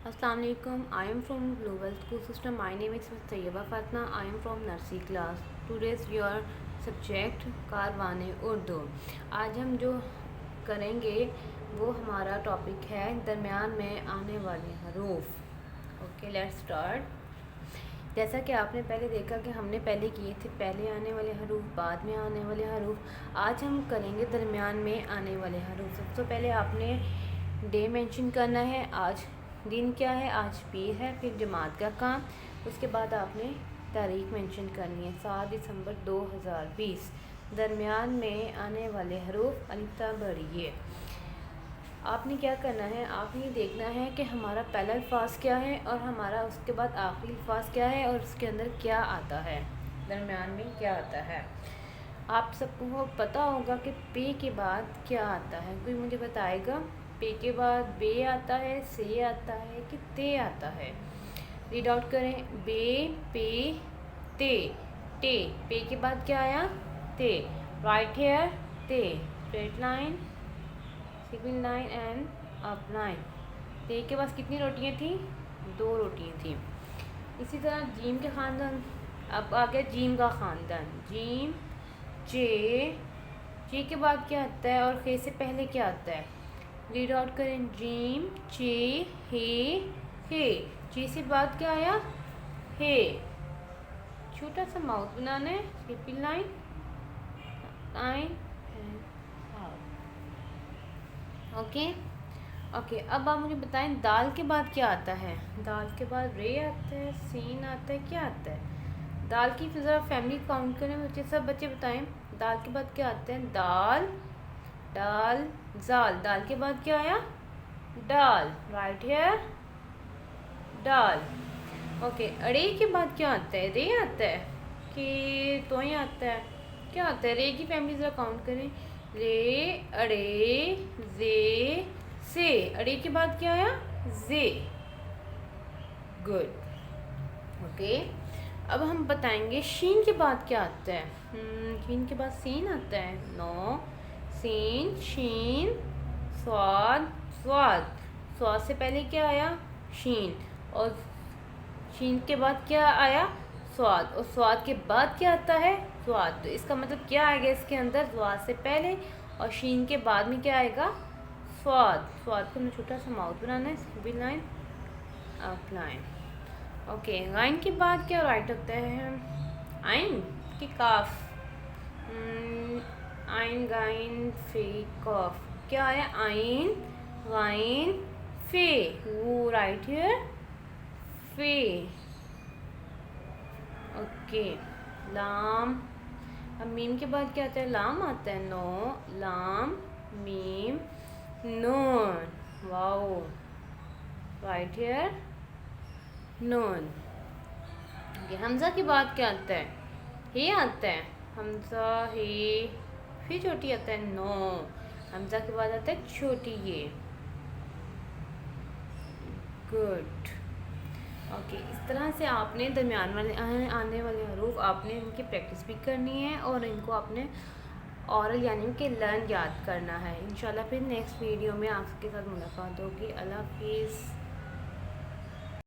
Assalamu alaikum. I am from Global School System. My name is Tayyaba Fatma. I am from nursery class. Today's your subject कारवाने Urdu. आज हम जो करेंगे वो हमारा topic है दरमियान में आने वाले हरूफ। Okay, let's start. जैसा कि आपने पहले देखा कि हमने पहले किए थे पहले आने वाले हरूफ, बाद में आने वाले हरूफ। आज हम करेंगे दरमियान में आने वाले हरूफ। सबसे पहले आपने डे मेंशन करना है। आज दिन क्या है, आज पीर है, फिर जमात का काम। उसके बाद आपने तारीख मेंशन करनी है 7 दिसंबर 2020। दरमियान में आने वाले हरूफ अलिफ बड़ी है। आपने क्या करना है, आपने देखना है कि हमारा पहला अल्फाज क्या है और हमारा उसके बाद आखिरी अल्फाज क्या है और उसके अंदर क्या आता है, दरमियान में क्या आता है। आप सबको पता होगा कि पे के बाद क्या आता है, कोई मुझे बताएगा? पे के बाद बे आता है, से आता है कि ते आता है? रीड आउट करें। बे, पे, ते। टे, पे के बाद क्या आया? ते। राइट हेयर, ते। Straight line, single line and up line. ते के पास कितनी रोटियां थी? 2 रोटियां थी। इसी तरह जीम के ख़ानदान, अब आ गया जीम का ख़ानदान। जीम, चे के बाद क्या आता है और खे से पहले क्या आता है? रीड आउट करें। जीम, चे, हे। चे से बाद क्या आया? हे। छोटा सा माउथ बनाना है, triple line, line and okay. Okay, अब आप मुझे बताएं दाल के बाद क्या आता है? दाल के बाद रे आता है, सीन आता है, क्या आता है? दाल की ज़रा फैमिली काउंट करें बच्चे, सब बच्चे बताएं। दाल के बाद क्या आता है? दाल, डाल, जाल। दाल के बाद क्या आया? डाल। राइट हेयर, डाल। ओके, अड़े के बाद क्या आता है? रे आता है कि तो ही आता है? क्या आता है? रे की फैमिली ज़रा काउंट करें। रे, अड़े, जे, से। अड़े के बाद क्या आया? जे। गुड। ओके, अब हम बताएंगे शीन के बाद क्या आता है। शीन के बाद सीन आता है। नो, सीन, शीन, स्वाद, स्वाद। स्वाद से पहले क्या आया? शीन। और शीन के बाद क्या आया? स्वाद। और स्वाद के बाद क्या आता है? स्वाद। तो इसका मतलब क्या आएगा इसके अंदर? स्वाद से पहले और शीन के बाद में क्या आएगा? स्वाद। स्वाद को हमें छोटा सा माउथ बनाना है, single line, up line. Okay, again के बाद क्या राइट होता है? आइन की काफ। आइन, गाइन, फे, कॉफ। क्या है? आइन, गाइन, फे। वो राइट हियर, फे। ओके, लाम। अब मीम के बाद क्या आता है? लाम आता है। नो, लाम, मीम, नून। वाओ, राइट हियर, नून। हमज़ा के बाद क्या आता है? हे आता है। हमज़ा, हे, फिर छोटी आता है। नो, हमज़ा के बाद आता है छोटी ये। गुड। ओके, इस तरह से आपने दरमियान वाले आने वाले हरूफ आपने इनकी प्रैक्टिस भी करनी है और इनको आपने औरल यानी कि लर्न याद करना है। इंशाल्लाह फिर नेक्स्ट वीडियो में आपके साथ मुलाकात होगी। अल्लाह हाफिज़।